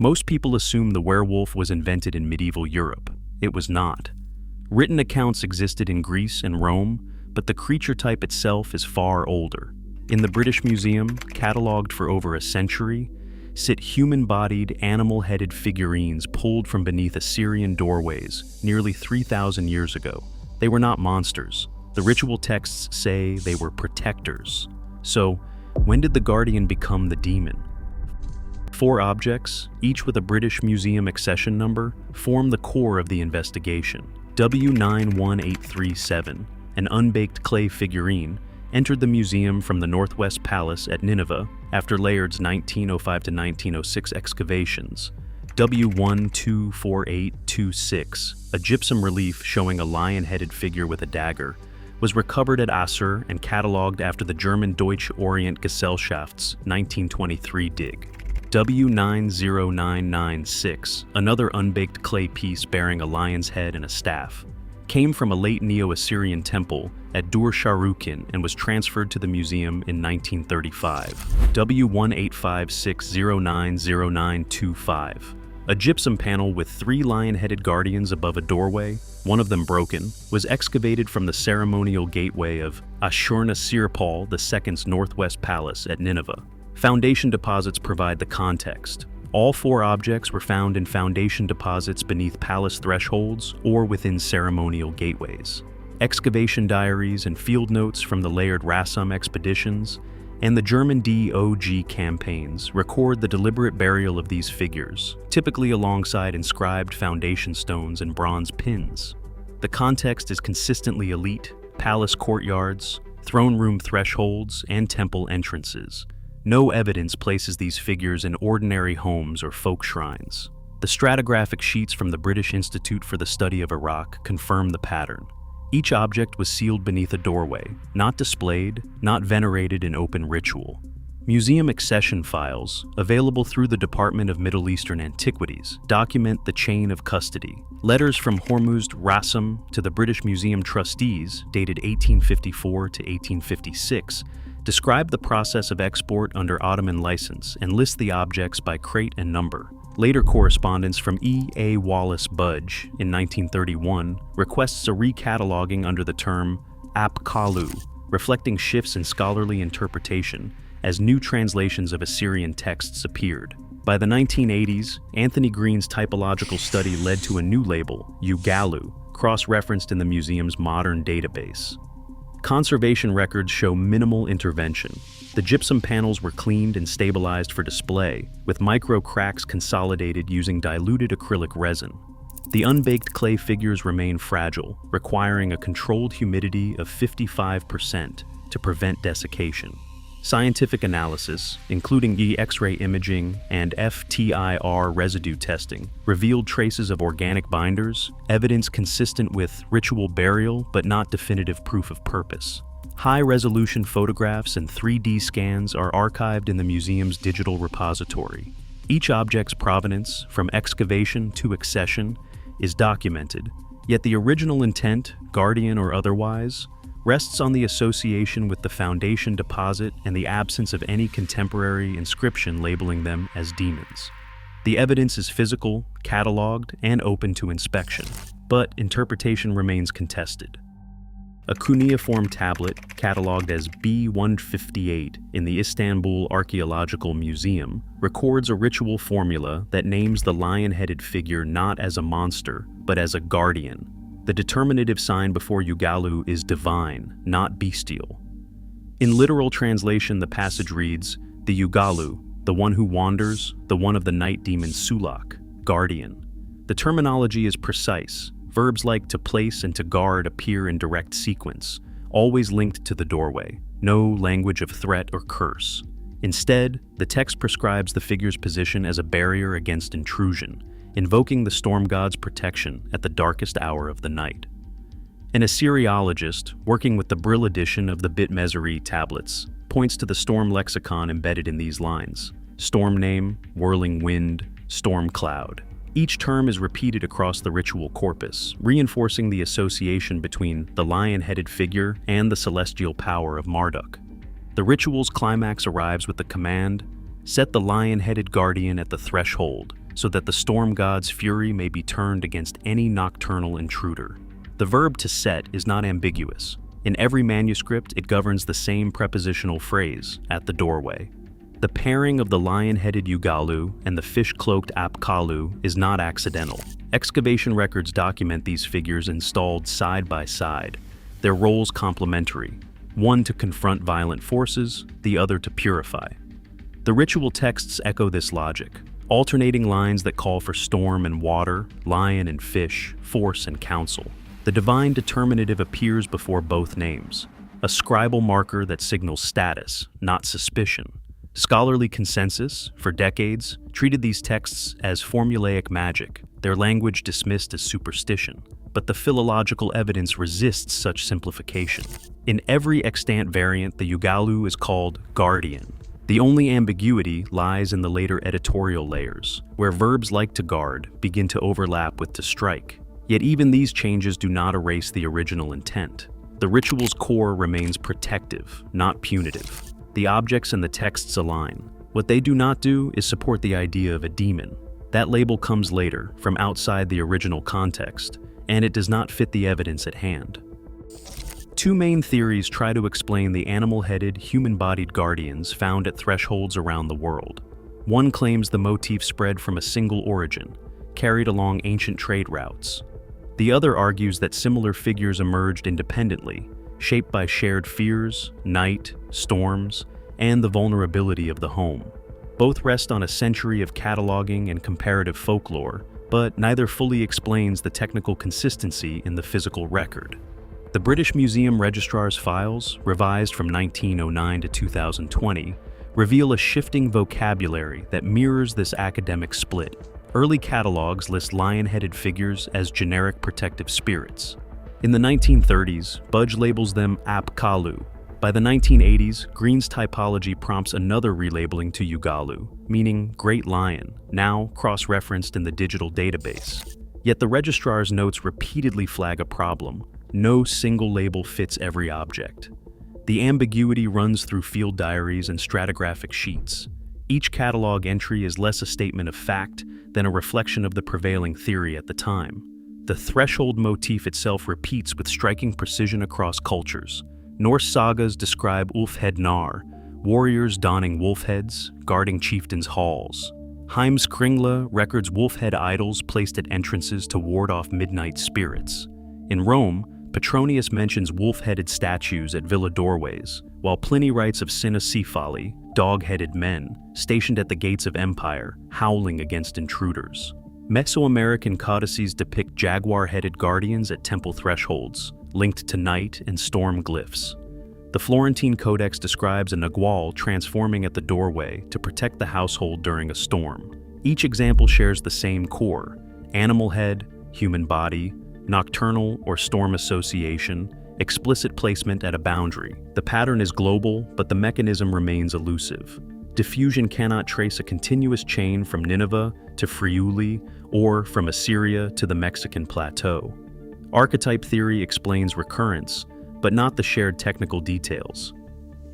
Most people assume the werewolf was invented in medieval Europe. It was not. Written accounts existed in Greece and Rome, but the creature type itself is far older. In the British Museum, catalogued for over a century, sit human-bodied, animal-headed figurines pulled from beneath Assyrian doorways nearly 3,000 years ago. They were not monsters. The ritual texts say they were protectors. So, when did the guardian become the demon? 4 objects, each with a British Museum accession number, form the core of the investigation. W91837, an unbaked clay figurine, entered the museum from the Northwest Palace at Nineveh after Layard's 1905 to 1906 excavations. W124826, a gypsum relief showing a lion-headed figure with a dagger, was recovered at Assur and catalogued after the German Deutsche Orient Gesellschafts's 1923 dig. W90996, another unbaked clay piece bearing a lion's head and a staff, came from a late Neo-Assyrian temple at Dur-Sharukin and was transferred to the museum in 1935. W1856090925, a gypsum panel with 3 lion-headed guardians above a doorway, one of them broken, was excavated from the ceremonial gateway of Ashurnasirpal II's Northwest Palace at Nineveh. Foundation deposits provide the context. All 4 objects were found in foundation deposits beneath palace thresholds or within ceremonial gateways. Excavation diaries and field notes from the Layard Rassam expeditions and the German DOG campaigns record the deliberate burial of these figures, typically alongside inscribed foundation stones and bronze pins. The context is consistently elite: palace courtyards, throne room thresholds, and temple entrances. No evidence places these figures in ordinary homes or folk shrines. The stratigraphic sheets from the British Institute for the Study of Iraq confirm the pattern. Each object was sealed beneath a doorway, not displayed, not venerated in open ritual. Museum accession files, available through the Department of Middle Eastern Antiquities, document the chain of custody. Letters from Hormuzd Rassam to the British Museum trustees, dated 1854 to 1856, describe the process of export under Ottoman license and list the objects by crate and number. Later correspondence from E. A. Wallace Budge in 1931 requests a recataloguing under the term Apkalu, reflecting shifts in scholarly interpretation as new translations of Assyrian texts appeared. By the 1980s, Anthony Green's typological study led to a new label, Ugalu, cross-referenced in the museum's modern database. Conservation records show minimal intervention. The gypsum panels were cleaned and stabilized for display, with micro cracks consolidated using diluted acrylic resin. The unbaked clay figures remain fragile, requiring a controlled humidity of 55% to prevent desiccation. Scientific analysis, including X-ray imaging and FTIR residue testing, revealed traces of organic binders, evidence consistent with ritual burial but not definitive proof of purpose. High-resolution photographs and 3D scans are archived in the museum's digital repository. Each object's provenance, from excavation to accession, is documented, yet the original intent, guardian or otherwise, rests on the association with the foundation deposit and the absence of any contemporary inscription labeling them as demons. The evidence is physical, catalogued, and open to inspection, but interpretation remains contested. A cuneiform tablet, catalogued as B158 in the Istanbul Archaeological Museum, records a ritual formula that names the lion-headed figure not as a monster, but as a guardian. The determinative sign before Ugalu is divine, not bestial. In literal translation, the passage reads, "The Ugalu, the one who wanders, the one of the night demon Sulak, guardian." The terminology is precise. Verbs like to place and to guard appear in direct sequence, always linked to the doorway. No language of threat or curse. Instead, the text prescribes the figure's position as a barrier against intrusion, invoking the storm god's protection at the darkest hour of the night. An Assyriologist, working with the Brill edition of the Bit-Mezeri tablets, points to the storm lexicon embedded in these lines: storm name, whirling wind, storm cloud. Each term is repeated across the ritual corpus, reinforcing the association between the lion-headed figure and the celestial power of Marduk. The ritual's climax arrives with the command, "Set the lion-headed guardian at the threshold," so that the storm god's fury may be turned against any nocturnal intruder. The verb to set is not ambiguous. In every manuscript, it governs the same prepositional phrase, at the doorway. The pairing of the lion-headed Ugalu and the fish-cloaked Apkalu is not accidental. Excavation records document these figures installed side by side, their roles complementary, one to confront violent forces, the other to purify. The ritual texts echo this logic, alternating lines that call for storm and water, lion and fish, force and counsel. The divine determinative appears before both names, a scribal marker that signals status, not suspicion. Scholarly consensus, for decades, treated these texts as formulaic magic, their language dismissed as superstition. But the philological evidence resists such simplification. In every extant variant, the Ugalu is called guardian. The only ambiguity lies in the later editorial layers, where verbs like to guard begin to overlap with to strike. Yet even these changes do not erase the original intent. The ritual's core remains protective, not punitive. The objects and the texts align. What they do not do is support the idea of a demon. That label comes later, from outside the original context, and it does not fit the evidence at hand. Two main theories try to explain the animal-headed, human-bodied guardians found at thresholds around the world. One claims the motif spread from a single origin, carried along ancient trade routes. The other argues that similar figures emerged independently, shaped by shared fears, night, storms, and the vulnerability of the home. Both rest on a century of cataloging and comparative folklore, but neither fully explains the technical consistency in the physical record. The British Museum Registrar's files, revised from 1909 to 2020, reveal a shifting vocabulary that mirrors this academic split. Early catalogs list lion-headed figures as generic protective spirits. In the 1930s, Budge labels them Apkalu. By the 1980s, Green's typology prompts another relabeling to Ugalu, meaning Great Lion, now cross-referenced in the digital database. Yet the registrar's notes repeatedly flag a problem. No single label fits every object. The ambiguity runs through field diaries and stratigraphic sheets. Each catalog entry is less a statement of fact than a reflection of the prevailing theory at the time. The threshold motif itself repeats with striking precision across cultures. Norse sagas describe Ulfhed Nar, warriors donning wolf heads, guarding chieftains' halls. Heimskringla records wolf-head idols placed at entrances to ward off midnight spirits. In Rome, Petronius mentions wolf-headed statues at villa doorways, while Pliny writes of cynocephali, dog-headed men, stationed at the gates of empire, howling against intruders. Mesoamerican codices depict jaguar-headed guardians at temple thresholds, linked to night and storm glyphs. The Florentine Codex describes a nagual transforming at the doorway to protect the household during a storm. Each example shares the same core: animal head, human body, nocturnal or storm association, explicit placement at a boundary. The pattern is global, but the mechanism remains elusive. Diffusion cannot trace a continuous chain from Nineveh to Friuli or from Assyria to the Mexican plateau. Archetype theory explains recurrence, but not the shared technical details.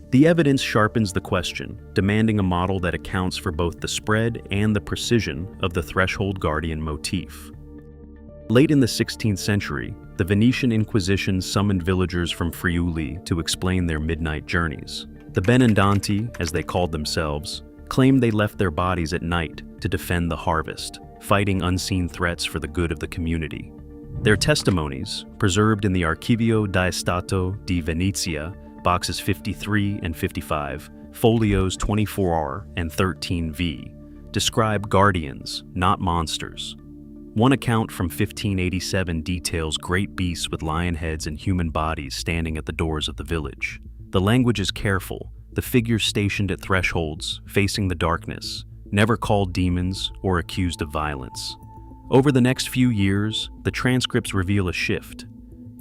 The evidence sharpens the question, demanding a model that accounts for both the spread and the precision of the threshold guardian motif. Late in the 16th century, the Venetian Inquisition summoned villagers from Friuli to explain their midnight journeys. The Benandanti, as they called themselves, claimed they left their bodies at night to defend the harvest, fighting unseen threats for the good of the community. Their testimonies, preserved in the Archivio di Stato di Venezia, boxes 53 and 55, folios 24R and 13V, describe guardians, not monsters. One account from 1587 details great beasts with lion heads and human bodies standing at the doors of the village. The language is careful, the figures stationed at thresholds, facing the darkness, never called demons or accused of violence. Over the next few years, the transcripts reveal a shift.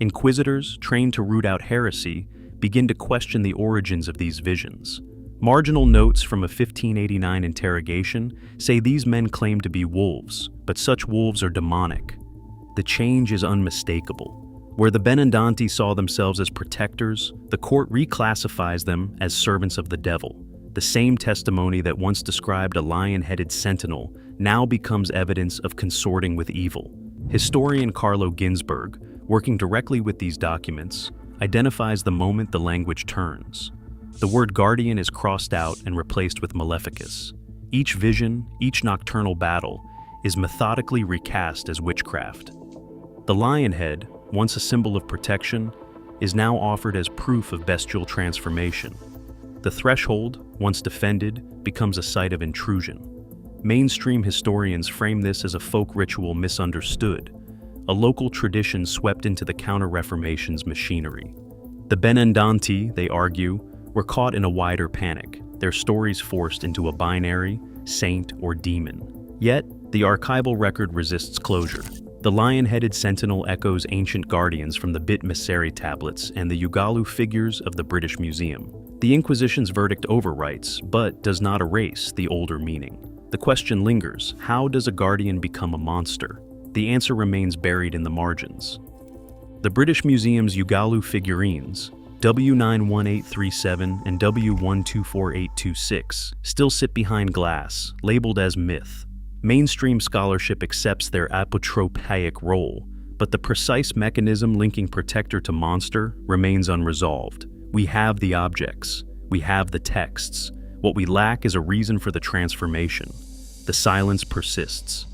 Inquisitors, trained to root out heresy, begin to question the origins of these visions. Marginal notes from a 1589 interrogation say these men claim to be wolves, but such wolves are demonic. The change is unmistakable. Where the Benandanti saw themselves as protectors, the court reclassifies them as servants of the devil. The same testimony that once described a lion-headed sentinel now becomes evidence of consorting with evil. Historian Carlo Ginzburg, working directly with these documents, identifies the moment the language turns. The word guardian is crossed out and replaced with maleficus. Each vision, each nocturnal battle, is methodically recast as witchcraft. The lion head, once a symbol of protection, is now offered as proof of bestial transformation. The threshold, once defended, becomes a site of intrusion. Mainstream historians frame this as a folk ritual misunderstood, a local tradition swept into the Counter-Reformation's machinery. The Benendanti, they argue, were caught in a wider panic, their stories forced into a binary, saint or demon. Yet, the archival record resists closure. The lion-headed sentinel echoes ancient guardians from the Bit Messeri tablets and the Ugalu figures of the British Museum. The Inquisition's verdict overwrites, but does not erase, the older meaning. The question lingers: how does a guardian become a monster? The answer remains buried in the margins. The British Museum's Ugalu figurines, W91837 and W124826, still sit behind glass, labeled as myth. Mainstream scholarship accepts their apotropaic role, but the precise mechanism linking protector to monster remains unresolved. We have the objects, we have the texts. What we lack is a reason for the transformation. The silence persists.